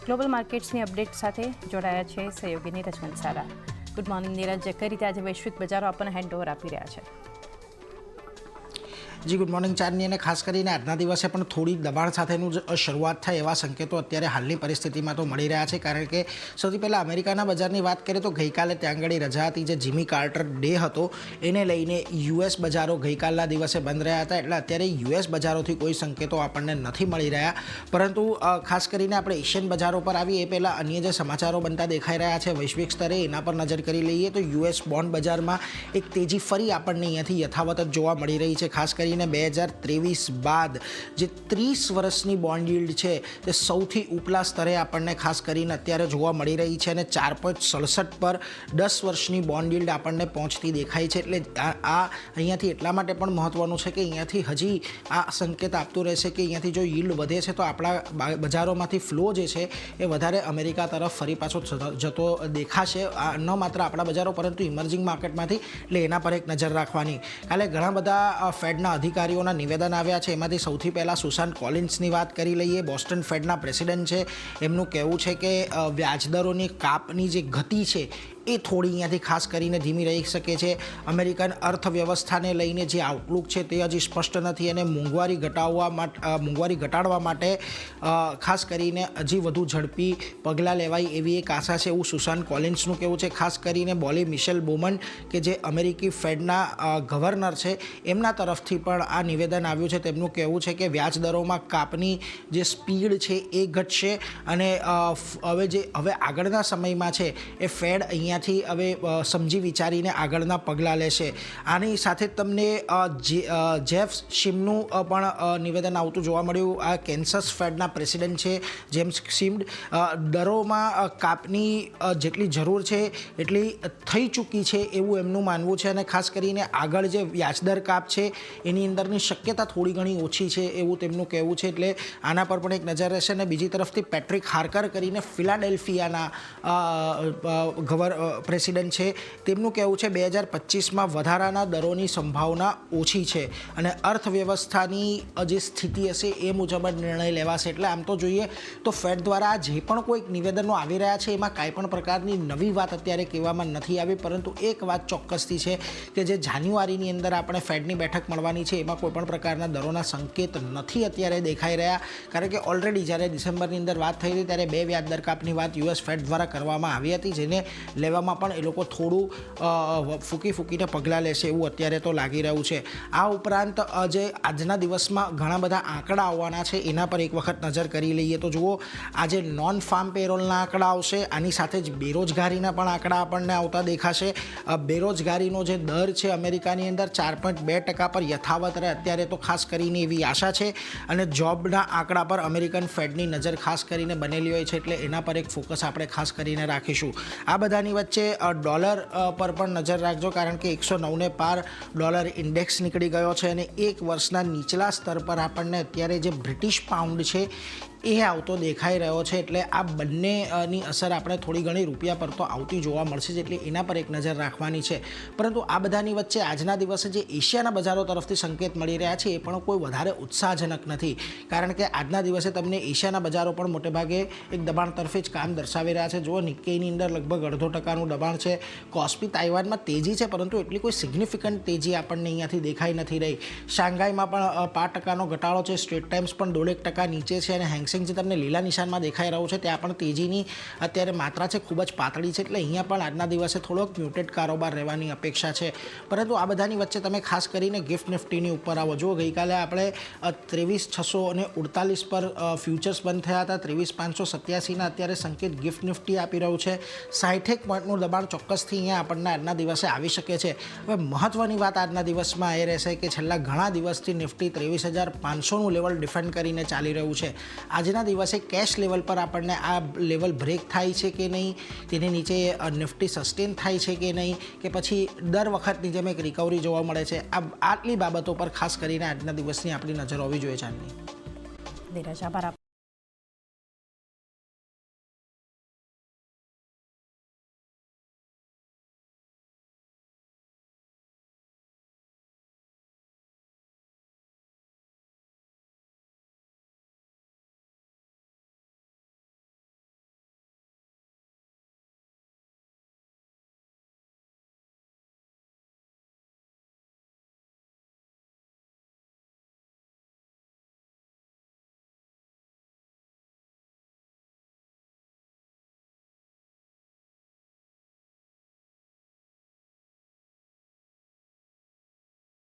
Global માર્કેટ્સની update સાથે જોડાયા છે સહયોગી નીરજ કંસારા. ગુડ મોર્નિંગ નીરજ, કઈ રીતે આજે વૈશ્વિક બજારો આપણને હેન્ડઓવર આપી રહ્યા છે? જી ગુડ મોર્નિંગ ચાંદની, અને ખાસ કરીને આજના દિવસે પણ થોડી દબાણ સાથેનું શરૂઆત થાય એવા સંકેતો અત્યારે હાલની પરિસ્થિતિમાં તો મળી રહ્યા છે. કારણ કે સૌથી પહેલાં અમેરિકાના બજારની વાત કરીએ તો ગઈકાલે ત્યાં આગળ રજા હતી, જે જીમી કાર્ટર ડે હતો, એને લઈને યુએસ બજારો ગઈકાલના દિવસે બંધ રહ્યા હતા. એટલે અત્યારે યુએસ બજારોથી કોઈ સંકેતો આપણને નથી મળી રહ્યા. પરંતુ ખાસ કરીને આપણે એશિયન બજારો પર આવીએ એ પહેલાં અન્ય જે સમાચારો બનતા દેખાઈ રહ્યા છે વૈશ્વિક સ્તરે, એના પર નજર કરી લઈએ તો યુએસ બોન્ડ બજારમાં એક તેજી ફરી આપણને અહીંયાથી યથાવત જ જોવા મળી રહી છે. ખાસ કરીને 2023 બાદ જે 30 વર્ષની બોન્ડ yieldછે તે સૌથી ઉપલા સ્તરે આપણને ખાસ કરીને અત્યારે જોવા મળી રહી છે, અને 4.67 પર 10 વર્ષની બોન્ડ yield આપણને પહોંચતી દેખાય છે. એટલે આ અહીંયાથી એટલા માટે પણ મહત્વનું છે કે અહીંયાથી હજી આ સંકેત આપતું રહેશે કે અહીંયાથી જો yield વધે છે તો આપણા બજારોમાંથી ફ્લો જે છે એ વધારે અમેરિકા તરફ ફરી પાછો જતો દેખાશે, ન માત્ર આપણા બજારો પરંતુ ઇમર્જિંગ માર્કેટમાંથી. એટલે એના પર એક નજર રાખવાની. કાલે ઘણા બધા ફેડના અધિકારીઓના નિવેદન આવ્યા છે. એમાંથી સૌથી પહેલાં સુશાંત કોલિન્સની વાત કરી લઈએ. બોસ્ટન ફેડના પ્રેસિડેન્ટ છે, એમનું કહેવું છે કે વ્યાજદરોની કાપની જે ગતિ છે એ થોડી અહીંયાથી ખાસ કરીને ધીમી રહી શકે છે. અમેરિકન અર્થવ્યવસ્થાને લઈને જે આઉટલુક છે તે હજી સ્પષ્ટ નથી, અને મોંઘવારી ઘટાડવા માટે ખાસ કરીને હજી વધુ ઝડપી પગલાં લેવાય એવી એક આશા છે, એવું સુશાંત કોલિન્સનું કહેવું છે. ખાસ કરીને બોલી મિશેલ બોમન કે જે અમેરિકી ફેડના ગવર્નર છે, એમના તરફથી પણ આ નિવેદન આવ્યું છે. તેમનું કહેવું છે કે વ્યાજદરોમાં કાપની જે સ્પીડ છે એ ઘટશે, અને હવે આગળના સમયમાં છે એ ફેડ અહીંયા હવે સમજી વિચારીને આગળના પગલાં લેશે. આની સાથે તમને જેફ શિમનું પણ નિવેદન આવતું જોવા મળ્યું. આ કેન્સસ ફેડના પ્રેસિડેન્ટ છે જેમ્સ શિમ્ડ. દરોમાં કાપની જેટલી જરૂર છે એટલી થઈ ચૂકી છે એવું એમનું માનવું છે, અને ખાસ કરીને આગળ જે વ્યાજદર કાપ છે એની અંદરની શક્યતા થોડી ઘણી ઓછી છે એવું તેમનું કહેવું છે. એટલે આના પર પણ એક નજર રહેશે. અને બીજી તરફથી પેટ્રિક હાર્કર કરીને ફિલાડેલ્ફિયાના પ્રેસિડેન્ટ છે, તેમનું કહેવું છે 2025માં વધારાના દરોની સંભાવના ઓછી છે, અને અર્થવ્યવસ્થાની જે સ્થિતિ હશે એ મુજબ જ નિર્ણય લેવાશે. એટલે આમ તો જોઈએ તો ફેડ દ્વારા જે પણ કોઈક નિવેદનો આવી રહ્યા છે એમાં કાંઈ પણ પ્રકારની નવી વાત અત્યારે કહેવામાં નથી આવી. પરંતુ એક વાત ચોક્કસથી છે કે જે જાન્યુઆરીની અંદર આપણે ફેડની બેઠક મળવાની છે એમાં કોઈ પણ પ્રકારના દરોના સંકેત નથી અત્યારે દેખાઈ રહ્યા. કારણ કે ઓલરેડી જ્યારે ડિસેમ્બરની અંદર વાત થઈ હતી ત્યારે 2 વ્યાજદર કાપની વાત યુએસ ફેડ દ્વારા કરવામાં આવી હતી, જેને લેવામાં પણ એ લોકો થોડું ફૂંકીને પગલાં લેશે એવું અત્યારે તો લાગી રહ્યું છે. આ ઉપરાંત જે આજના દિવસમાં ઘણા બધા આંકડા આવવાના છે એના પર એક વખત નજર કરી લઈએ તો જુઓ, આજે નોન ફાર્મ પેરોલના આંકડા આવશે. આની સાથે જ બેરોજગારીના પણ આંકડા આપણને આવતા દેખાશે. બેરોજગારીનો જે દર છે અમેરિકાની અંદર 4.2% પર યથાવત રહે અત્યારે તો ખાસ કરીને એવી આશા છે. અને જોબના આંકડા પર અમેરિકન ફેડની નજર ખાસ કરીને બનેલી હોય છે, એટલે એના પર એક ફોકસ આપણે ખાસ કરીને રાખીશું. આ બધાની વચ્ચે ડોલર પર પણ નજર રાખજો, કારણ કે 109 ને પાર ડોલર ઇન્ડેક્સ નીકળી ગયો છે, અને એક વર્ષના નીચલા સ્તર પર આપણને અત્યારે જે બ્રિટિશ પાઉન્ડ છે એ આવતો દેખાઈ રહ્યો છે. એટલે આ બંનેની અસર આપણે થોડી ઘણી રૂપિયા પર તો આવતી જોવા મળશે જ, એટલે એના પર એક નજર રાખવાની છે. પરંતુ આ બધાની વચ્ચે આજના દિવસે જે એશિયાના બજારો તરફથી સંકેત મળી રહ્યા છે એ પણ કોઈ વધારે ઉત્સાહજનક નથી. કારણ કે આજના દિવસે તમને એશિયાના બજારો પણ મોટેભાગે એક દબાણ તરફે જ કામ દર્શાવી રહ્યા છે. જુઓ, નિક્કેઈની અંદર લગભગ 0.5% દબાણ છે. કોસ્પી તાઇવાનમાં તેજી છે, પરંતુ એટલી કોઈ સિગ્નિફિકન્ટ તેજી આપણને અહીંયાથી દેખાઈ નથી રહી. શાંઘાઈમાં પણ 5% ઘટાડો છે. સ્ટ્રેટ ટાઈમ્સ પણ 1.5% નીચે છે, અને હેંગસેંગ જે તમને લીલા નિશાનમાં દેખાઈ રહ્યું છે ત્યાં પણ તેજીની અત્યારે માત્રા છે ખૂબ જ પાતળી છે. એટલે અહીંયા પણ આજના દિવસે થોડોક મ્યુટેડ કારોબાર રહેવાની અપેક્ષા છે. પરંતુ આ બધાની વચ્ચે તમે ખાસ કરીને ગિફ્ટ નિફ્ટીની ઉપર આવો. જુઓ, ગઈકાલે આપણે 23,648 પર ફ્યુચર્સ બંધ થયા હતા. 23,587ના અત્યારે સંકેત ગિફ્ટ નિફ્ટી આપી રહ્યું છે. 60 પોઈન્ટનું દબાણ ચોક્કસથી અહીંયા આપણને આજના દિવસે આવી શકે છે. હવે મહત્વની વાત આજના દિવસમાં એ રહેશે કે છેલ્લા ઘણા દિવસથી નિફ્ટી 23,500નું લેવલ ડિફેન્ડ કરીને ચાલી રહ્યું છે. આજના દિવસે કેશ લેવલ પર આપણને આ લેવલ બ્રેક થાય છે કે નહીં, તેની નીચે નિફ્ટી સસ્ટેન થાય છે કે નહીં, કે પછી દર વખતની જેમ એક રિકવરી જોવા મળે છે, આટલી બાબતો પર ખાસ કરીને આજના દિવસની આપણી નજર હોવી જોઈએ. ચાંદની, આભાર.